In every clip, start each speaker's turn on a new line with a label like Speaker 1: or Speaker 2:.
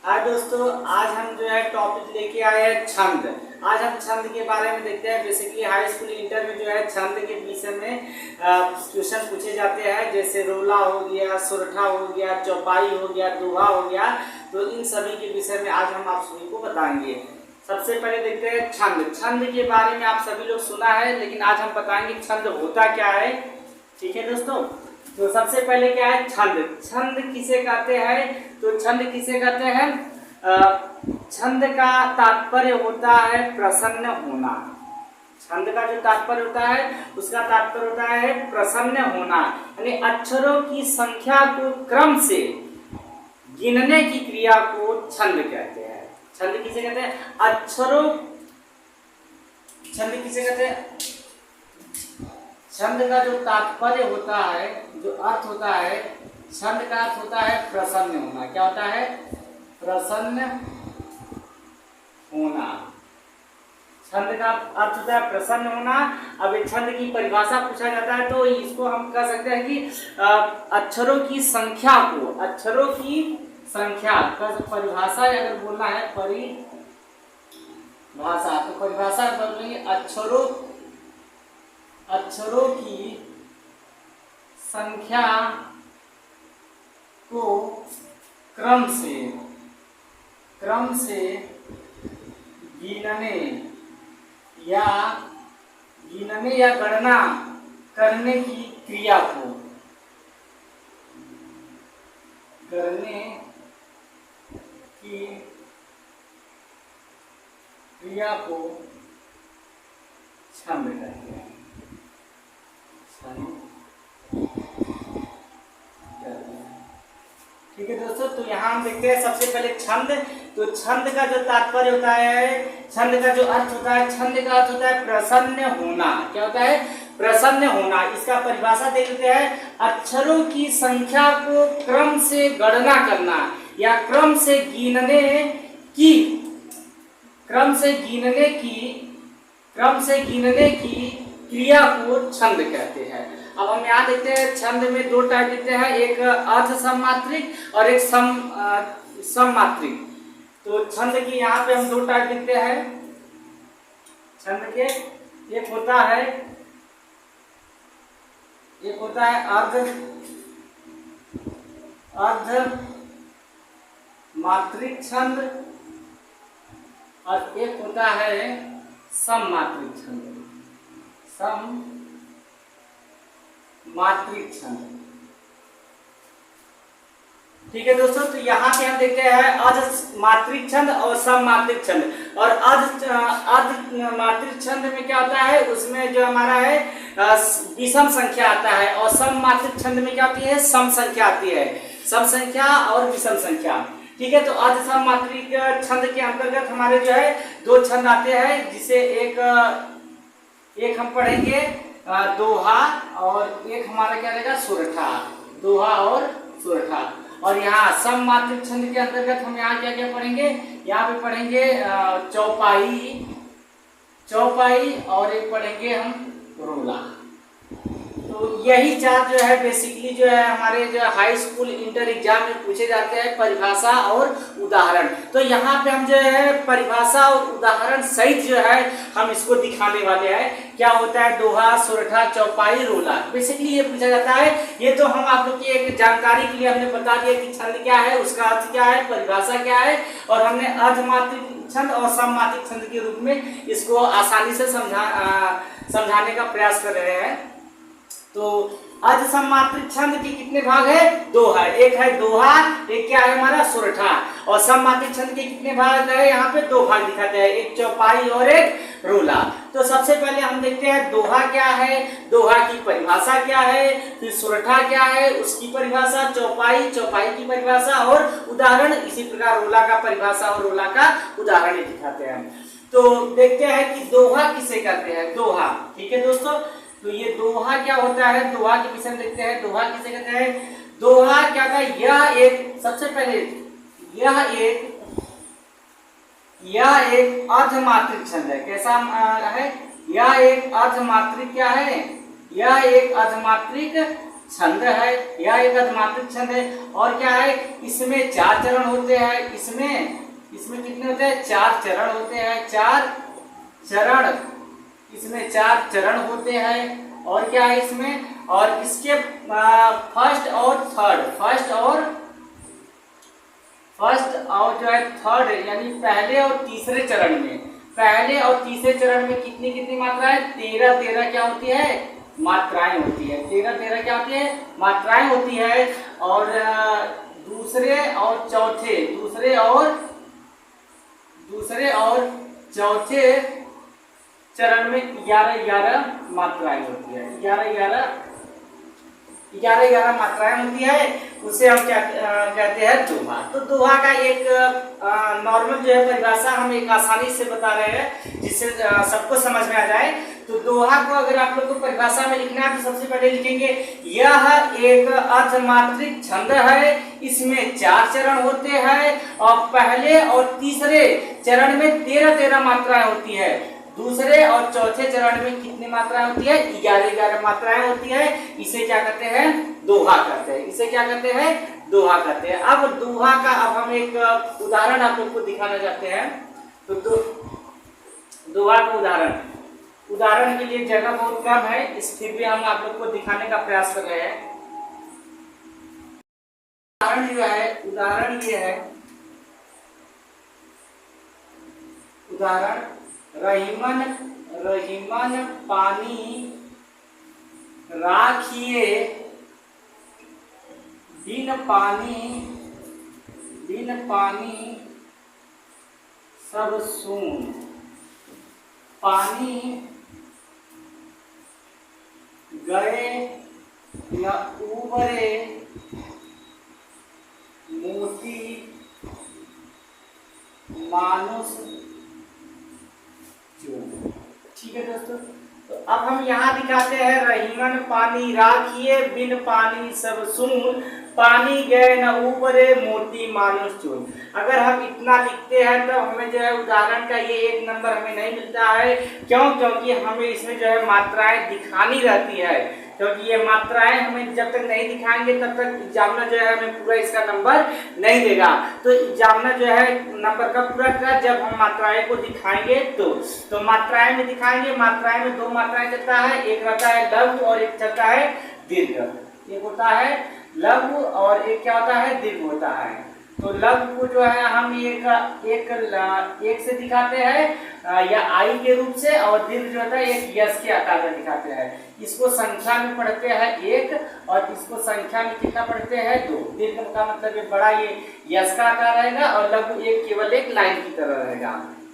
Speaker 1: हाय दोस्तों, आज हम जो है टॉपिक लेके आए हैं छंद। आज हम छंद के बारे में देखते हैं। बेसिकली हाई स्कूल इंटर में जो है छंद के विषय में क्वेश्चन पूछे जाते हैं, जैसे रोला हो गया, सुरठा हो गया, चौपाई हो गया, दोहा हो गया। तो इन सभी के विषय में आज हम आप सभी को बताएंगे। सबसे पहले देखते हैं छंद। छंद के बारे में आप सभी लोग सुना है, लेकिन आज हम बताएंगे छंद होता क्या है। ठीक है दोस्तों, तो सबसे पहले क्या है छंद। छंद किसे कहते हैं? तो छंद किसे कहते हैं? छंद का तात्पर्य होता है प्रसन्न होना। छंद का जो तात्पर्य होता है उसका तात्पर्य होता है प्रसन्न होना, यानी अक्षरों की संख्या को क्रम से गिनने की क्रिया को छंद कहते हैं। छंद किसे कहते हैं? छंद किसे कहते हैं? छंद का जो तात्पर्य होता है, जो अर्थ होता है, छंद का अर्थ होता है प्रसन्न होना। क्या होता है? प्रसन्न होना। छंद का अर्थ होता है प्रसन्न होना। अब छंद की परिभाषा पूछा जाता है तो इसको हम कह सकते हैं कि अक्षरों की संख्या को, अक्षरों की संख्या का परिभाषा अगर बोलना है, परिभाषा, तो परिभाषा बोलेंगे अक्षरों की संख्या को क्रम से गिनने या गणना करने की क्रिया को छंद कहते हैं। ठीक है दोस्तों, तो यहाँ हम देखते हैं सबसे पहले छंद। तो छंद का जो तात्पर्य होता है, छंद का जो अर्थ होता है, छंद का अर्थ होता है प्रसन्न होना। क्या होता है? प्रसन्न होना। इसका परिभाषा देख लेते हैं। अक्षरों की संख्या को क्रम से गणना करना या क्रम से गिनने की क्रिया को छंद कहते हैं। अब हम यहाँ देखते हैं छंद में दो टाइप देखते हैं, एक अर्ध सममात्रिक और एक सममात्रिक। तो छंद की यहाँ पे हम दो टाइप देखते हैं छंद के। एक होता है अर्ध मात्रिक छंद और एक होता है सममात्रिक छंद। मात्रिक छंद। ठीक है दोस्तों, तो यहाँ पे हम देखते हैं अर्ध मात्रिक छंद और सममात्रिक छंद। और अर्ध मात्रिक छंद में क्या होता है, उसमें जो हमारा है विषम संख्या आता है, और सममात्रिक छंद में क्या होती है? सम संख्या आती है। सम संख्या और विषम संख्या। ठीक है, तो अर्ध सममात्रिक छंद के अंतर्गत हमारे जो है दो छंद आते हैं, जिसे एक हम पढ़ेंगे दोहा, और एक हमारा क्या रहेगा? सुरठा। दोहा और सुरठा। और यहाँ सममात्रिक छंद के अंतर्गत हम यहाँ क्या क्या पढ़ेंगे? यहाँ पे पढ़ेंगे चौपाई और एक पढ़ेंगे हम रोला। तो यही चार जो है बेसिकली जो है हमारे जो हाई स्कूल इंटर एग्जाम में पूछे जाते हैं, परिभाषा और उदाहरण। तो यहाँ पे हम जो है परिभाषा और उदाहरण सहित जो है हम इसको दिखाने वाले हैं। क्या होता है दोहा, सुरठा, चौपाई, रोला। बेसिकली ये पूछा जाता है। ये तो हम आप लोग की एक जानकारी के लिए हमने बता दिया कि छंद क्या है, उसका अर्थ क्या है, परिभाषा क्या है, और हमने अर्धमात्रिक छंद और सममात्रिक छंद के रूप में इसको आसानी से समझाने का प्रयास कर रहे हैं। तो अर्ध सममात्रिक छंद के कितने भाग है? दो है। एक है दोहा, एक क्या है हमारा? सुरठा। और सममात्रिक छंद के कितने भाग है? यहाँ पे दो भाग दिखाते हैं, एक चौपाई और एक रोला। तो सबसे पहले हम देखते हैं दोहा क्या है, दोहा की परिभाषा क्या है, फिर सुरठा क्या है, उसकी परिभाषा, चौपाई की परिभाषा और उदाहरण। इसी प्रकार रोला का परिभाषा और रोला का उदाहरण दिखाते हैं। तो देखते हैं कि दोहा किसे कहते हैं। दोहा, ठीक है दोस्तों, तो ये दोहा क्या होता है, दोहा के विषय में देखते हैं। दोहा किसे कहते हैं? दोहा क्या था? यह एक, सबसे पहले यह एक अर्धमात्रिक छंद है। कैसा है? यह एक अर्धमात्रिक क्या है? यह एक अर्धमात्रिक छंद है, यह एक अर्धमात्रिक छंद है। और क्या है, इसमें 4 चरण होते हैं। इसमें कितने होते हैं, 4 चरण होते हैं, 4 चरण, इसमें 4 चरण होते हैं। और क्या है इसमें, और इसके फर्स्ट और जो है थर्ड, यानी पहले और तीसरे चरण में कितनी मात्राएं, 13 क्या होती है, मात्राएं होती है। 13 क्या होती है, मात्राएं होती है। और दूसरे और चौथे चरण में 11 मात्राएं होती है। 11 मात्राएं होती है, उसे हम क्या कहते हैं, दोहा। तो दोहा का एक नॉर्मल जो है परिभाषा हम एक आसानी से बता रहे हैं, जिससे सबको समझ में आ जाए। तो दोहा को अगर आप लोग को परिभाषा में लिखना है तो सबसे पहले लिखेंगे, यह एक अर्धमात्रिक छंद है, इसमें 4 चरण होते हैं और पहले और तीसरे चरण में 13 मात्राएं होती है। दूसरे और चौथे चरण में कितनी मात्राएं होती है, 11 मात्राएं होती है। इसे क्या कहते हैं, दोहा कहते हैं, दोहा कहते हैं। अब दोहा का हम एक उदाहरण आप लोग को दिखाना चाहते हैं। तो दोहा का उदाहरण के लिए जगह बहुत कम है, इस फिर भी हम आप लोग को दिखाने का प्रयास कर रहे हैं। उदाहरण ये है, रहीमन पानी राखिए, बिन पानी सब सून। पानी गए न उबरे, मोती मानुष चून। ठीक है दोस्तों, तो अब हम यहाँ दिखाते हैं, रहीमन पानी राखिए, बिन पानी सब सून। पानी गए न ऊपरे, मोती मानुष चून। अगर हम इतना लिखते हैं तो हमें जो है उदाहरण का ये 1 नंबर हमें नहीं मिलता है। क्यों? क्योंकि हमें इसमें जो है मात्राएं दिखानी रहती है, क्योंकि ये मात्राएं हमें जब तक नहीं दिखाएंगे तब तक एग्जामिनर जो है हमें पूरा इसका नंबर नहीं देगा। तो एग्जामिनर जो है नंबर का पूरा देगा जब हम मात्राएं को दिखाएंगे। तो मात्राएं में दिखाएंगे, मात्राएं में 2 मात्राएं चलता है, एक रहता है लघु और एक चलता है दीर्घ। एक होता है लघु और एक क्या होता है, दीर्घ होता है। तो लघु को जो है हम एक से दिखाते हैं या आई के रूप से, और दीर्घ जो होता है एक यस के आकार में दिखाते हैं। इसको संख्या में पढ़ते हैं 1 और इसको संख्या में कितना पढ़ते हैं 2। दीर्घ का मतलब ये बड़ा, ये यस का आकार रहेगा और लघु एक केवल एक लाइन की तरह रहेगा।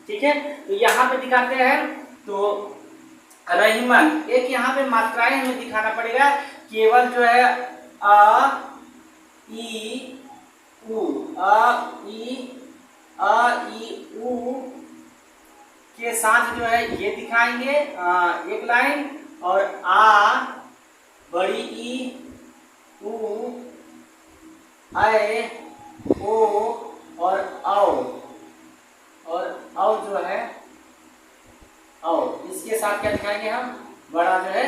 Speaker 1: ठीक है, तो यहाँ पे दिखाते हैं। तो रहीमन, एक यहाँ पे मात्राएं हमें दिखाना पड़ेगा, केवल जो है आ ई उ, उ के साथ जो है ये दिखाएंगे एक लाइन, और आ, बड़ी ई, उ, ऐ, ओ और औ जो है औ, इसके साथ क्या दिखाएंगे हम, बड़ा जो है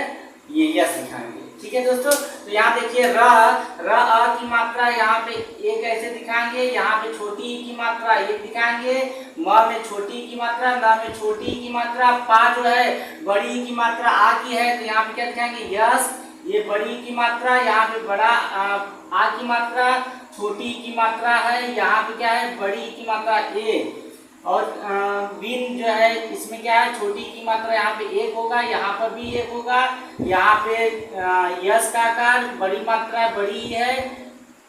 Speaker 1: ये यस दिखाएंगे। ठीक है दोस्तों, तो यहाँ देखिए र आ की मात्रा यहाँ पे एक ऐसे दिखाएंगे, यहाँ पे छोटी ई की मात्रा एक दिखाएंगे, म में छोटी ई की मात्रा, न में छोटी ई की मात्रा, पा जो है बड़ी ई की मात्रा आ की है, तो यहाँ पे क्या दिखाएंगे यस, ये बड़ी ई की मात्रा, यहाँ पे बड़ा आ की मात्रा, छोटी ई की मात्रा है, यहाँ पे क्या है बड़ी ई की मात्रा ए, और बिन जो है इसमें क्या है छोटी की मात्रा यहाँ पे 1 होगा, यहाँ पर भी 1 होगा, यहाँ पे यस का आकार बड़ी मात्रा बड़ी है,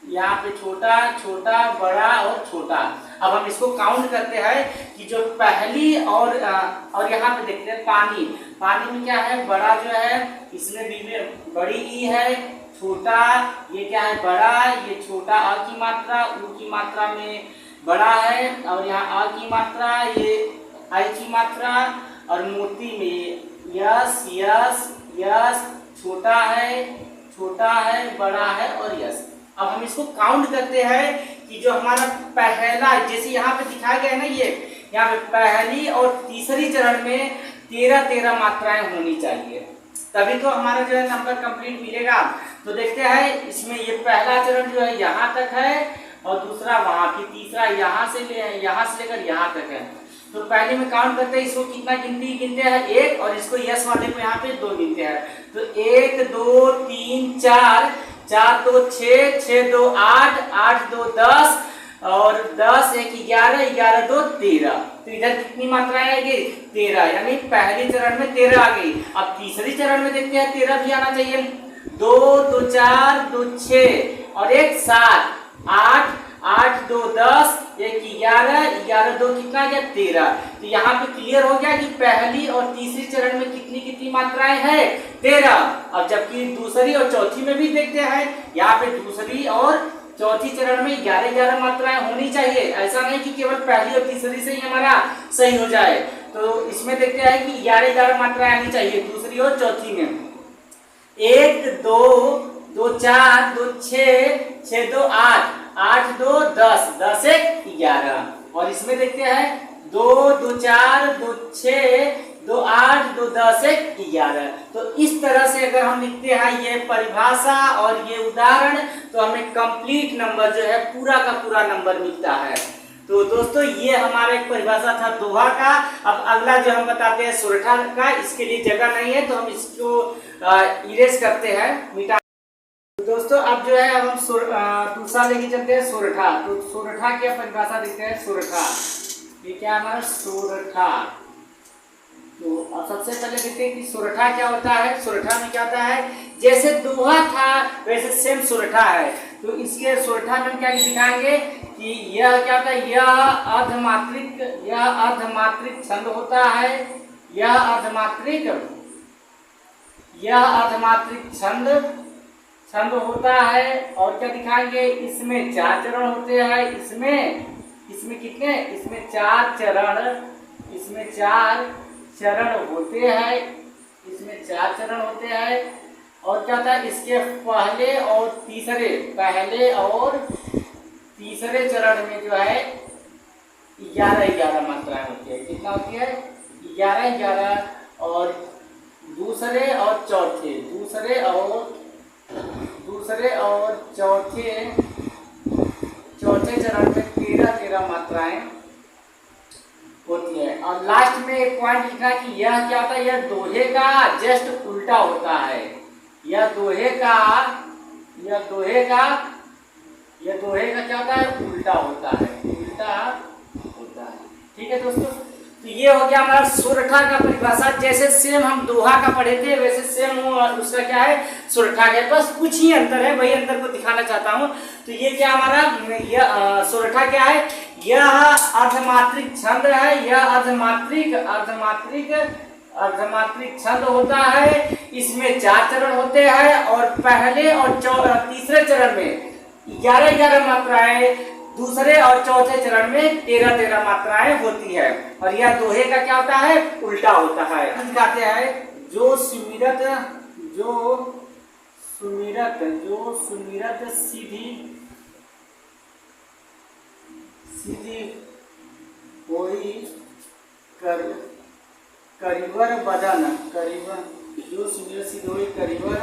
Speaker 1: यहाँ पे छोटा छोटा बड़ा और छोटा। अब हम इसको काउंट करते हैं कि जो पहली और यहाँ पे देखते हैं पानी में क्या है बड़ा जो है, इसमें बी में बड़ी ई है, छोटा ये क्या है बड़ा, ये छोटा अ की मात्रा, उ की मात्रा में बड़ा है, और यहाँ अ की मात्रा ये आई की मात्रा, और मोती में यस यस यस, छोटा है बड़ा है और यस। अब हम इसको काउंट करते हैं कि जो हमारा पहला, जैसे यहाँ पे दिखाया गया है ना, ये यहाँ पे पहली और तीसरी चरण में 13 मात्राएं होनी चाहिए, तभी तो हमारा जो है नंबर कंप्लीट मिलेगा। तो देखते हैं इसमें ये पहला चरण जो है यहाँ तक है और दूसरा वहां, फिर तीसरा यहाँ से लेकर यहाँ तक है। तो पहले में काउंट करते हैं, इसको कितना गिनते हैं 1 और इसको यस वाले को यहाँ पे 2 गिनते हैं। तो 1 2 3 4, 4 2 6, 6 2 8, 8 2 10 और 10 1 11, 11 2 13। तो इधर कितनी मात्राएं आएगी 13, यानी पहले चरण में 13 आ गई। अब तीसरे चरण में देखते हैं 13 भी आना चाहिए। 2 2 4, 2 6 और 1 7, 8 8 2 10, 1 11, 11 2 कितना गया 13। तो यहाँ पे क्लियर हो गया कि पहली और तीसरी चरण में कितनी कितनी मात्राएं हैं 13। अब जबकि दूसरी और चौथी में भी देखते हैं, यहाँ पे दूसरी और चौथी चरण में 11 11 मात्राएं होनी चाहिए। ऐसा नहीं कि केवल पहली और तीसरी से ही हमारा सही हो जाए। तो इसमें देखते हैं कि 11 11 मात्राएं आनी चाहिए दूसरी और चौथी में। 1 2 2 4, 2 6, 6 2 8, 8 2 10, 10 1 11। और इसमें देखते हैं 2 2 4, 2 6, 2 8, 2 10 1 11। तो इस तरह से अगर हम लिखते हैं ये परिभाषा और ये उदाहरण, तो हमें कंप्लीट नंबर जो है पूरा का पूरा नंबर मिलता है। तो दोस्तों ये हमारा एक परिभाषा था दोहा का। अब अगला जो हम बताते हैं सोरठा का, इसके लिए जगह नहीं है तो हम इसको इरेज करते हैं, मिटा। तो दोस्तों अब जो है हम दूसरा लेके चलते हैं सोरठा। तो सोरठा की परिभाषा देखते हैं। सोरठा ये क्या है हमारा सोरठा। तो अब सबसे पहले देखते हैं कि सोरठा क्या होता है। सोरठा में क्या होता है, जैसे दोहा था वैसे सेम सोरठा है। तो इसके सोरठा में क्या दिखाएंगे कि यह क्या होता है, यह अर्धमात्रिक छंद होता है। यह अर्धमात्रिक छंद होता है। और क्या दिखाएंगे, इसमें 4 चरण होते हैं। इसमें कितने, इसमें 4 चरण, इसमें 4 चरण होते हैं। इसमें 4 चरण होते हैं। और क्या होता है, इसके पहले और तीसरे चरण में जो है 11 11 मात्राएं होती है। कितना होती है 11 11। और दूसरे और चौथे चरण में 13 13 मात्राएं होती है। और लास्ट में एक पॉइंट लिखा कि यह क्या होता है, यह दोहे का जस्ट उल्टा होता है। यह दोहे का क्या होता है, उल्टा होता है। ठीक है दोस्तों, तो ये हो गया हमारा सोरठा का परिभाषा। जैसे सेम हम दोहा का पढ़े थे वैसे सेम उसका क्या है सोरठा है, बस कुछ ही अंतर है, वही अंतर को दिखाना चाहता हूँ। तो ये क्या हमारा सोरठा क्या है, यह अर्धमात्रिक छंद है। यह अर्धमात्रिक छंद होता है। इसमें 4 चरण होते हैं और पहले और तीसरे चरण में 11 11 मात्राएं, दूसरे और चौथे चरण में 13 13 मात्राएं होती है। और यह दोहे का क्या होता है, उल्टा होता है। दिखाते हैं जो सुमिरत सीधी होई करिवर बदन, जो सुमिरत सिद्ध होई करिवर,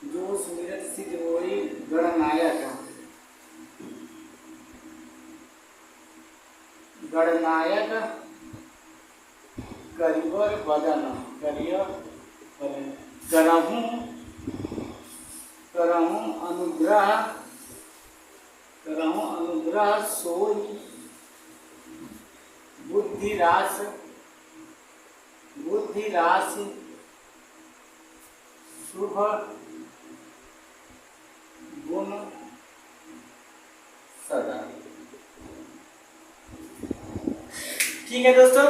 Speaker 1: जो सुमिरत सिद्ध होई गणनायक करिवर बदन, करहूं अनुग्रह सोई बुद्धि राशि शुभ गुण सदा। ठीक है दोस्तों,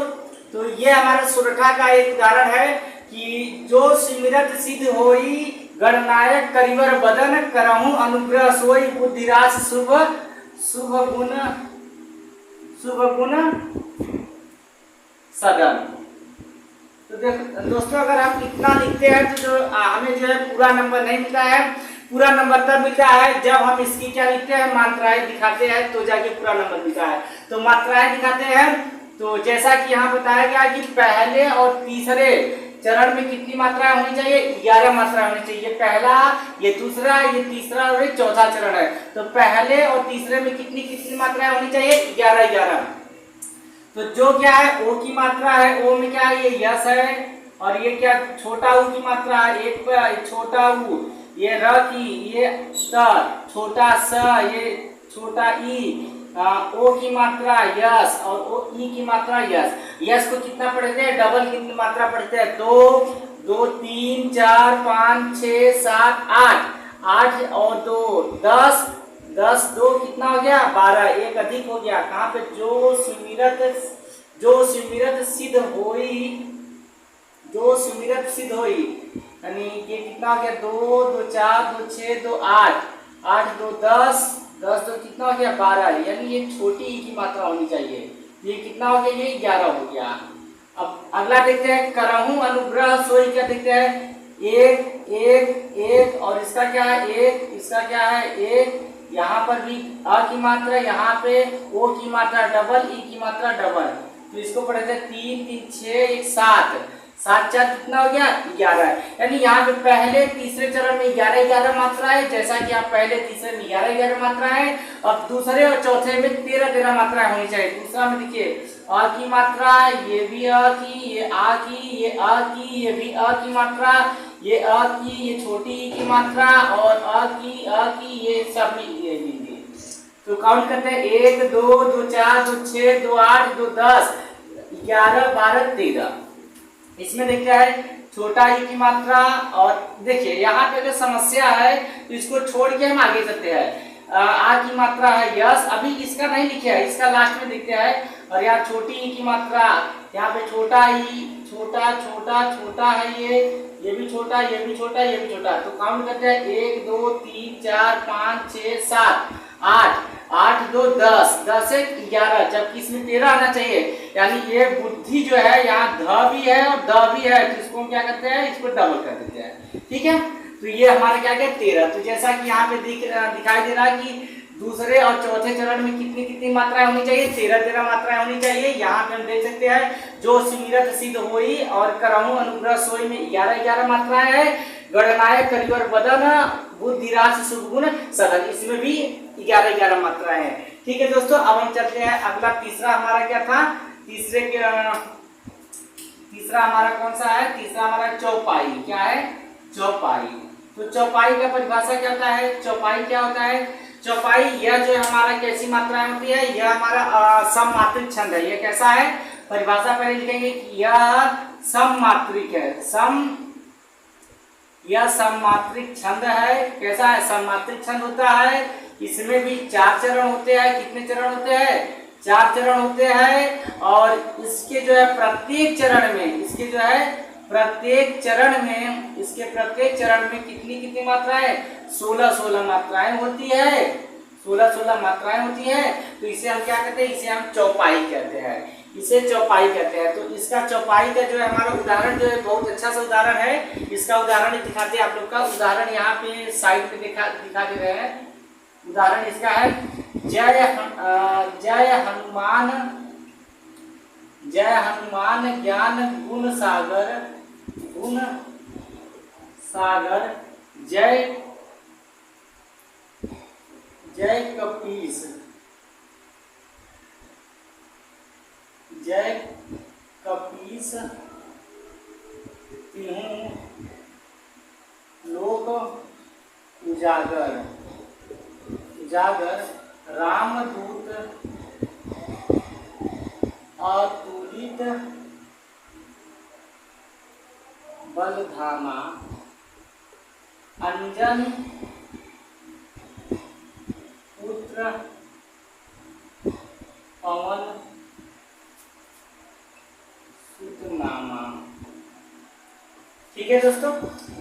Speaker 1: तो ये हमारे सोरठा का एक उदाहरण है कि जो सिमरत सिद्ध होई गणनायक करिवर बदन, करहूं अनुग्रह सोई बुद्धिरास शुभ गुण सदन। तो दोस्तों अगर हम इतना लिखते हैं तो हमें जो है पूरा नंबर नहीं मिलता है। पूरा नंबर तब मिलता है जब हम इसकी क्या लिखते हैं, मात्राएं दिखाते हैं, तो जाके पूरा नंबर मिलता है। तो मात्राएं दिखाते हैं, तो जैसा कि यहाँ बताया गया कि पहले और तीसरे चरण में कितनी मात्राएं होनी चाहिए? 11 मात्राएं होनी चाहिए। पहला, ये दूसरा, ये तीसरा और ये चौथा चरण है। तो पहले और तीसरे में कितनी कितनी मात्राएं होनी चाहिए? 11 11। तो जो क्या है ओ की मात्रा है, ओ में क्या है? ये यस है। और ये क्या? छोटा ऊ की मात्रा है, एक पर छोटा ऊ, ये र की, ये त, छोटा स, ये छोटा ई, ओ की मात्रा यस और ओ ई की मात्रा यस। यस को कितना पढ़ते हैं? डबल कितनी मात्रा पढ़ते हैं? 2 2 3 4 5 6 7 8, 8 और 2 10, 10 2 कितना हो गया? 12, एक अधिक हो गया। कहाँ पे? जो सुमिरत सिद्ध होई, जो सुमिरत सिद्ध होई, यानी ये कितना हो गया? 2 2 4 2 6 2 8, 8 2 10, 10 2 कितना हो गया? 12, यानी ये छोटी ई की मात्रा होनी चाहिए। ये कितना हो गया? ये 11 हो गया। अब अगला देखते हैं, करहूं अनुग्रह सोई, क्या देखते हैं? 1 1 1, और इसका क्या है? 1, इसका क्या है? 1, यहाँ पर भी अ की मात्रा, यहाँ पे ओ की मात्रा डबल, ई की मात्रा डबल। तो इसको पढ़ते हैं 3 3 6 1 7, 7 4 कितना हो गया? 11। यानी यहाँ पे पहले तीसरे चरण में 11 11 मात्रा है, जैसा कि आप पहले तीसरे में 11 11 मात्रा है। अब दूसरे और चौथे में 13 13 मात्राएं होनी चाहिए। दूसरा में देखिए अ की मात्रा, ये भी अ की, ये आ की, ये अ की, ये भी अ की मात्रा, ये अ की, ये छोटी ई की मात्रा, और अ की, ये सब में ये भी। तो काउंट करते हैं 1 2 2 4 2 6 2 8 2 10 11 12 13। इसमें देखते हैं छोटा ई की मात्रा, और देखिए यहाँ पे अगर समस्या है तो इसको छोड़ के हम आगे चलते हैं। आ की मात्रा है यस, अभी इसका नहीं लिखे है, इसका लास्ट में देखते हैं। और यहाँ छोटी ई की मात्रा, यहाँ पे छोटा ई, छोटा छोटा छोटा है, ये भी छोटा, ये भी छोटा, ये भी छोटा। तो काउंट करते हैं 1 2 3 4 5 6 7 8, 8 2 10, 10 से 11, जबकि इसमें 13 आना चाहिए। यानी ये बुद्धि जो है यहाँ ध भी है और द भी है, तो इसको हम क्या करते हैं? इसको डबल कर देते हैं। ठीक है, तो ये हमारा क्या है? 13। तो जैसा कि यहाँ पे दिखाई दे रहा है कि दूसरे और चौथे चरण में कितनी कितनी मात्राएं होनी चाहिए? 13 13 मात्राएं होनी चाहिए। यहाँ पे हम देख सकते हैं जो सुमिरत सिद्ध होई और करहूं अनुग्रह सोई में 11 11 मात्राएं है। गणनायक करिवर बदन बुद्धिराज सुगुण सदन, इसमें भी 11 11 मात्राएं हैं। ठीक है दोस्तों, अब हम चलते हैं अगला। तीसरा हमारा क्या था? तीसरा हमारा कौन सा है? तीसरा हमारा चौपाई। क्या है? चौपाई। तो चौपाई का परिभाषा क्या होता है? चौपाई क्या होता है? चौपाई यह जो हमारा कैसी मात्राएं होती है? यह हमारा सममात्रिक छंद है। यह कैसा है? परिभाषा पहले लिखेंगे कि यह सममात्रिक है। यह सममात्रिक छंद है। कैसा है? सममात्रिक छंद होता है। इसमें भी 4 चरण होते हैं। कितने चरण होते हैं? 4 चरण होते हैं। और इसके जो है प्रत्येक चरण में, इसके प्रत्येक चरण में कितनी कितनी मात्राएं? 16 16 मात्राएं होती है। 16 16 मात्राएं होती है। तो इसे हम क्या कहते हैं? इसे हम चौपाई कहते हैं। इसे चौपाई कहते हैं। तो इसका चौपाई का जो है हमारा उदाहरण जो है बहुत अच्छा सा उदाहरण है। इसका उदाहरण दिखाते हैं आप लोग का। उदाहरण यहाँ पे साइड पे दिखा दे रहे हैं। उदाहरण इसका है जय हनुमान ज्ञान गुण सागर जय कपीस तिन्हु लोक उजागर रामदूत अतुलित बलधामा अंजन पुत्र पवन सुतनामा। ठीक है दोस्तों,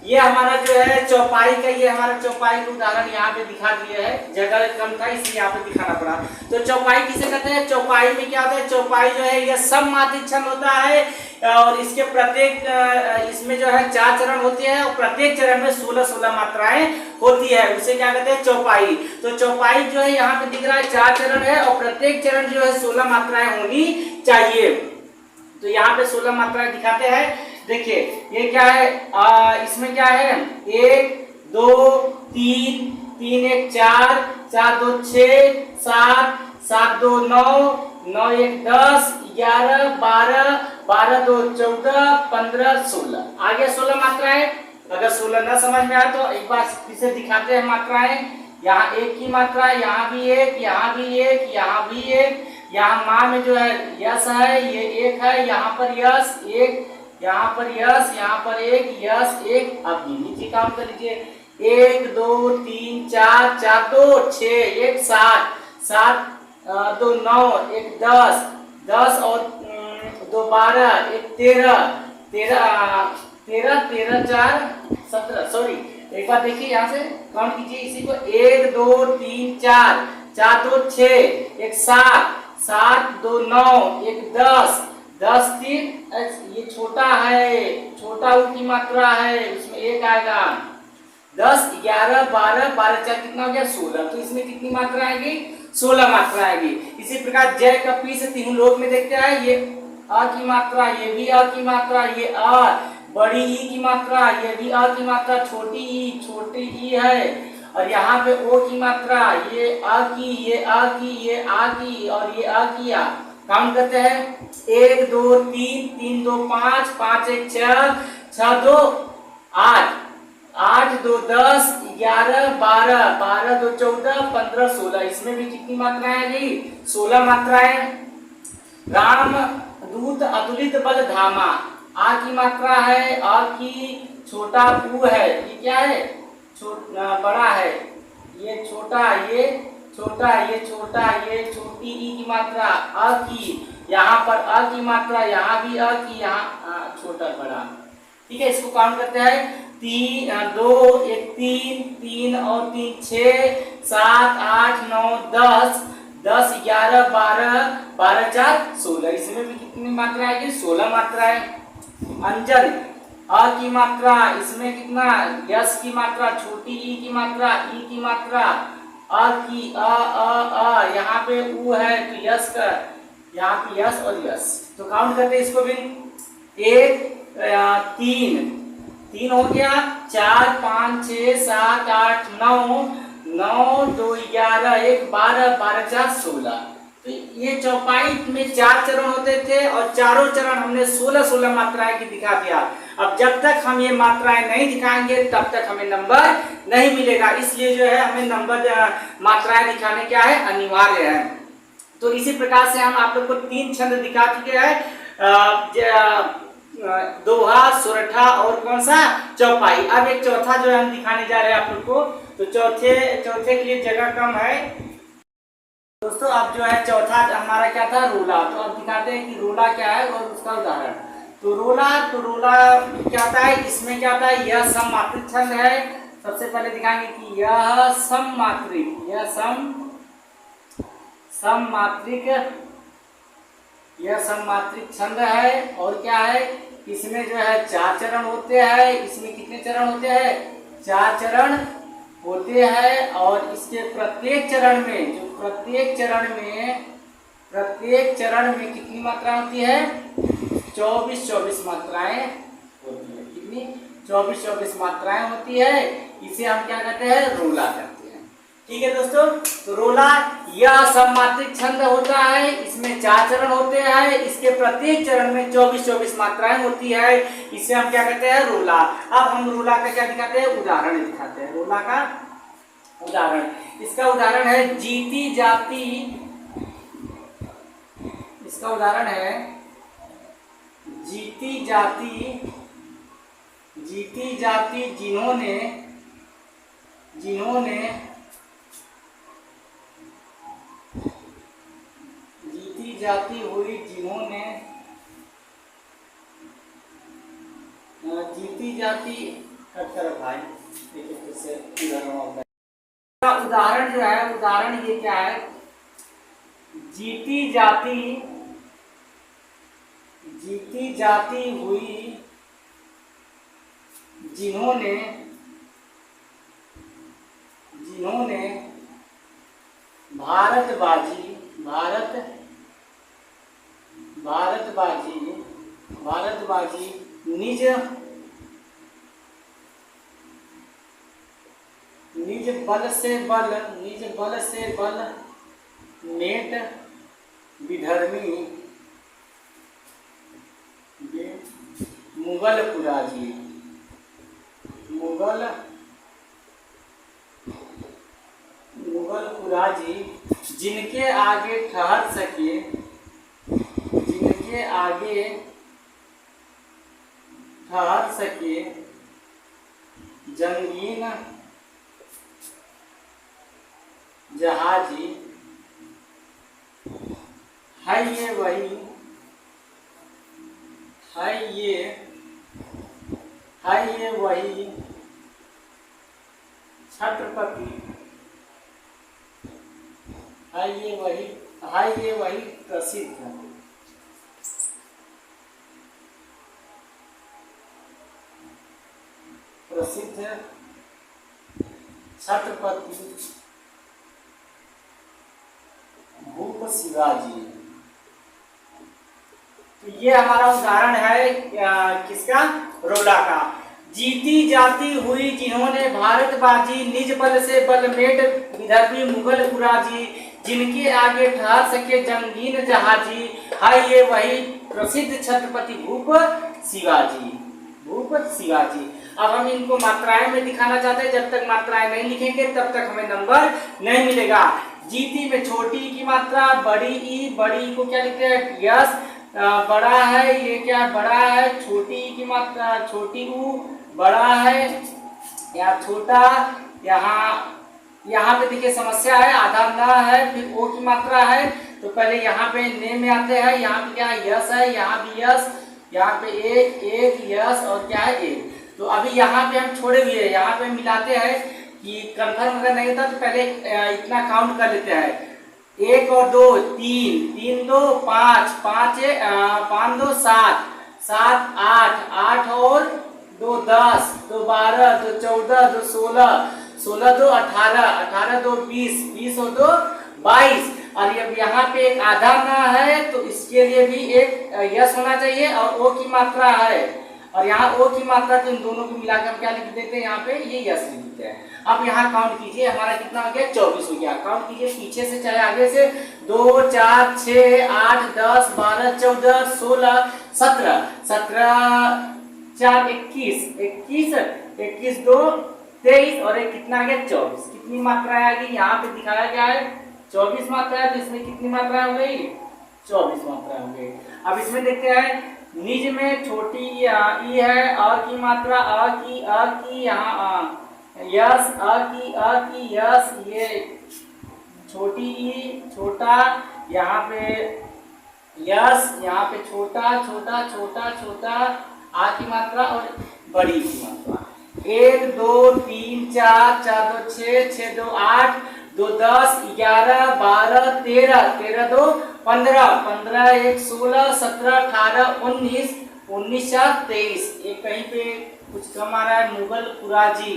Speaker 1: ये हमारा जो है चौपाई का, ये हमारा चौपाई का उदाहरण यहाँ पे दिखा दिया है। जगह कम था इसलिए यहाँ पे दिखाना पड़ा। तो चौपाई किसे कहते हैं? चौपाई में क्या होता है? चौपाई जो है यह सममात्रिक छंद होता है। और इसके प्रत्येक इसमें जो है 4 चरण होते हैं और प्रत्येक चरण में 16 16 मात्राएं होती है। उसे क्या कहते हैं? चौपाई। तो चौपाई जो है यहाँ पे दिख रहा है 4 चरण है और प्रत्येक चरण जो है 16 मात्राएं होनी चाहिए। तो यहाँ पे 16 मात्राएं दिखाते हैं। देखिए ये क्या है, इसमें क्या है, 1 2 3, 3 1 4, 4 2 6, 7, 7 2 9, 9 1 10, 11 12, 12 2 14, 15 16। आगे 16 मात्राएं। अगर 16 न समझ में आए तो एक बार फिर से दिखाते हैं मात्राएं। यहाँ एक की मात्रा, यहाँ भी एक, यहाँ भी एक, यहाँ भी एक। यहाँ माँ में जो है यस है, ये एक है, यहाँ पर यस एक, यहाँ पर यस, यहाँ पर एक, यस एक। अब नीचे काउंट कर लीजिए, 1 2 3 4, 4 2 6, 1 7, 7 2 9, 1 10, 10 और 2 12, 1 13, 13 13 13 4 17। सॉरी, एक बार देखिए यहाँ से काउंट कीजिए इसी को, 1 2 3 4, 4 2 6, 1 7, 7 2 9, 1 10, 10 3। ये छोटा है, छोटा ऊ की मात्रा है, उसमें एक आएगा। 10 11 12, 12 4 कितना हो गया 16। तो इसमें कितनी मात्रा आएगी, 16 मात्रा आएगी। इसी प्रकार जय का पी से तीनों लोग में देखते हैं, ये अ की मात्रा, ये भी अ की मात्रा, ये अ बड़ी ई की मात्रा, ये भी अ की मात्रा, छोटी ई है। और यहाँ पे ओ की मात्रा, ये अ की, ये अ की, ये आ की और ये अ की आ। काउंट करते हैं, 1 2 3, 3 2 5, 5 1 6, 6 2 8, 8 2 10, 11 12, 12 2 14, 15 16। इसमें भी कितनी मात्राएं आएगी, 16 मात्राएं। राम दूत अतुलित बल धामा, आ की मात्रा है, आ की छोटा ऊ है, ये क्या है, बड़ा है, ये छोटा, ये छोटा, ये छोटा, ये छोटी ई की मात्रा, अ की, यहाँ पर अ की मात्रा, यहाँ भी अ की, यहाँ छोटा बड़ा। ठीक है, इसको काउंट करते हैं, 3 2 1 3, 3 और 3 6, 7 8 9 10, 10 11 12, 12 4 16। इसमें भी कितनी मात्रा आएगी, 16 मात्रा है। अंजन अ की मात्रा, इसमें कितना, यस की मात्रा, छोटी ई की मात्रा, ई की मात्रा, अ की अ, यहाँ पे ऊ है तो यस का, यहाँ पे यस और यस। तो काउंट करते हैं इसको भी, 1 3 3 हो गया, 4 5 6 7 8 9, 9 2 11, 1 12, 12 4 16। तो ये चौपाई में 4 चरण होते थे और चारों चरण हमने 16 मात्राएं की दिखा दिया। अब जब तक हम ये मात्राएं नहीं दिखाएंगे तब तक हमें नंबर नहीं मिलेगा, इसलिए जो है हमें नंबर मात्राएं दिखाने क्या है, अनिवार्य है। तो इसी प्रकार से हम आप लोग को 3 छंद दिखा चुके हैं, दोहा, सोरठा और कौन सा, चौपाई। अब एक चौथा जो हम दिखाने जा रहे हैं आप लोग को, तो चौथे के लिए जगह कम है दोस्तों। अब जो है चौथा हमारा क्या था, रोला। तो अब दिखाते हैं कि रोला क्या है और उसका उदाहरण। तो रोला क्या होता है, इसमें क्या होता है, यह सममात्रिक छंद है। सबसे पहले दिखाएंगे कि यह सममात्रिक, यह सममात्रिक छंद है। और क्या है, इसमें जो है 4 चरण होते हैं। इसमें कितने चरण होते हैं, 4 चरण होते हैं। और इसके प्रत्येक चरण में कितनी मात्रा होती है, 24 मात्राएं होती है। कितनी, 24 मात्राएं होती है। इसे हम क्या कहते हैं, रोला कहते हैं। ठीक है दोस्तों, तो रोला यह सममात्रिक छंद होता है। इसमें 4 चरण होते हैं। इसके प्रत्येक चरण में 24 मात्राएं होती है। इसे हम क्या कहते हैं, रोला। अब हम रोला का क्या दिखाते हैं, उदाहरण दिखाते हैं। रोला का उदाहरण, इसका उदाहरण है जीती जाती, इसका उदाहरण है जीती जाती जिन्होंने जीती जाती हुई, जिन्होंने जीती जाती, भाई देखिए फिर से उदाहरण जो है, उदाहरण ये क्या है, जीती जाती हुई जिन्होंने भारतबाजी निज निज बल से बल मेट विधर्मी मुगलपुरा जी, मुगलपुरा जी, जिनके आगे ठहर सके जंगीन जहाजी, है ये वही छत्रपति, है ये वही प्रसिद्ध छत्रपति भूप शिवाजी। तो ये हमारा उदाहरण है किसका, रोला का। जीती जाती हुई जिन्होंने भारत बाजी, निज बल से बलमेट विदर्भी मुगलपुरा जी, जिनके आगे ठहर सके जंगीन जहाजी, है ये वही प्रसिद्ध छत्रपति भूप शिवाजी। अब हम इनको मात्राएं में दिखाना चाहते हैं। जब तक मात्राएं नहीं लिखेंगे तब तक हमें नंबर नहीं मिलेगा। जीती में छोटी की मात्रा, बड़ी ई को क्या लिखते हैं, यस। बड़ा है, ये क्या बड़ा है, छोटी की मात्रा छोटी ऊ, बड़ा है या छोटा। यहाँ पे देखिए समस्या है, आधा न है, फिर ओ की मात्रा है, तो पहले यहाँ पे ने में आते हैं। यहाँ पे क्या है, यस है, यहाँ भी यस, यहाँ पे एक यस और क्या है एक। तो अभी यहाँ पे हम छोड़े हुए हैं, यहाँ पे मिलाते हैं कि कंफर्म अगर नहीं होता तो पहले इतना काउंट कर लेते हैं। 1 और 2 3, 3 2 5, 5 2 7, 7 8, 8 और 2 10, 2 12, 2 14, 2 16, 16 2 18, 18 2 20, 20 और 2 22। और अब यहाँ पे एक आधा ना है तो इसके लिए भी एक यस होना चाहिए और ओ की मात्रा है, और यहाँ ओ की मात्रा तो इन दोनों को मिलाकर हम क्या लिख देते हैं, यहाँ पे ये यस लिख देते हैं। अब यहाँ काउंट कीजिए, हमारा कितना हो गया, 24 हो गया। काउंट कीजिए पीछे से चाहे आगे से, 2 4 6 8 10 12 14 16 17, 17 4 21, 21 2 23 और एक कितना आ गया, 24। कितनी मात्रा आ गई, यहाँ पे दिखाया गया है 24 मात्रा है, तो इसमें कितनी मात्रा हो गई, 24 मात्रा हो गई। अब इसमें देखते हैं, निज में छोटी ई है, अ की मात्रा अ की यहाँ यस, अ की यस, ये छोटी ई छोटा, यहाँ पे यस, यहाँ पे छोटा आ की मात्रा और बड़ी की मात्रा। 1 2 3 4 4 2 6 6 2 8 2 10 11 12 13 13 2 15 15 1 16 17 18 19 19 4 23। एक कहीं पे कुछ कम आ रहा है, मुगलपुरा जी।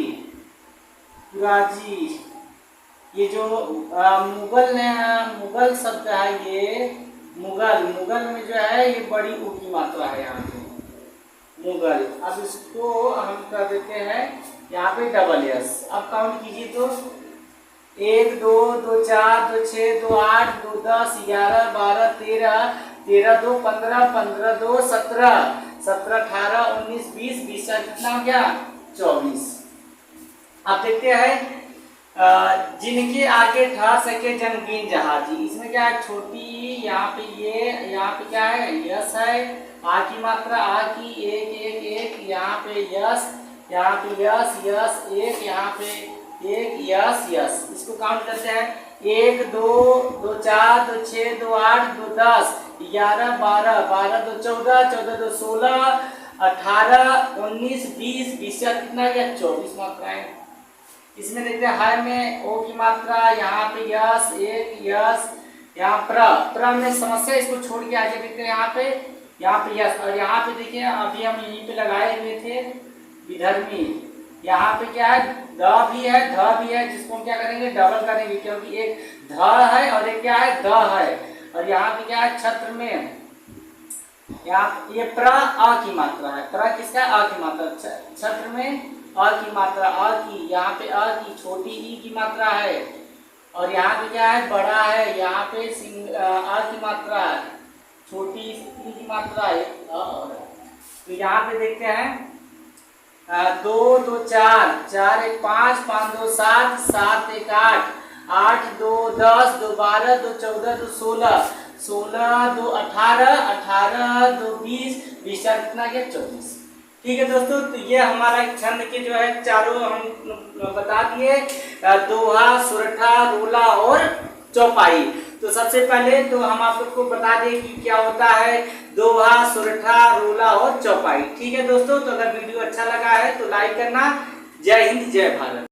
Speaker 1: ये जो मुगल शब्द है, ये मुगल में जो है ये बड़ी ऊ की मात्रा है यहाँ पे, मुगल। अब इसको हम कर देते हैं यहाँ पे डबल यस। अब काउंट कीजिए तो 1 2 2 4 2 6 2 8 2 10 11 12 13 13 2 15 15 2 17 17 18 19 20 20 कितना हो गया, 24। अब देखते हैं जिनके आगे ठहर सके जंगीन जहाजी। इसमें क्या है, छोटी यहाँ पे ये, यहाँ पे क्या है, यस है, आ की मात्रा आ की, एक यहाँ पे यस, यहाँ पे यस एक, यहाँ पे एक यस। इसको काउंट करते हैं, 1 2 2 4 2 6 2 8 2 10 11 12 12 2 14 14 2 16 18 19 20 20 कितना गया, 24 मात्राएं। इसमें देखते हैं हाय में ओ की मात्रा, यहाँ पे यस एक यस, यहाँ प्र में समस्या, इसको छोड़ के आगे देखते हैं यहाँ पे यस। और यहाँ पे देखिए अभी हम यहीं पे लगाए हुए थे विधर्मी, यहाँ पे क्या है, ध भी है, जिसको हम क्या करेंगे, डबल करेंगे, क्योंकि एक ध है और एक क्या है, द है। और यहाँ पे क्या है, छत्र में यहाँ ये प्र अ की मात्रा है, प्र किसका, अ की मात्रा, छत्र में अ की मात्रा, अ की, यहाँ पे अ की, छोटी ई की मात्रा है, और यहाँ पे क्या है, बड़ा है, यहाँ पे अ की मात्रा है, छोटी ई की मात्रा है, तो यहाँ पे देखते हैं, 2 2 4, 4 1 5, 5 2 7, 7 1 8, 8 2 10, 2 12, 2 14, 2 16, 16 2 18, 18 2 20, 20 चार कितना गया, 24। ठीक है दोस्तों, तो ये हमारा छंद के जो है चारों हम बता दिए, दोहा, सुरठा, रोला और चौपाई। तो सबसे पहले तो हम आप लोग को बता दें कि क्या होता है दोहा, सुरठा, रोला और चौपाई। ठीक है दोस्तों, तो अगर वीडियो अच्छा लगा है तो लाइक करना। जय हिंद, जय भारत।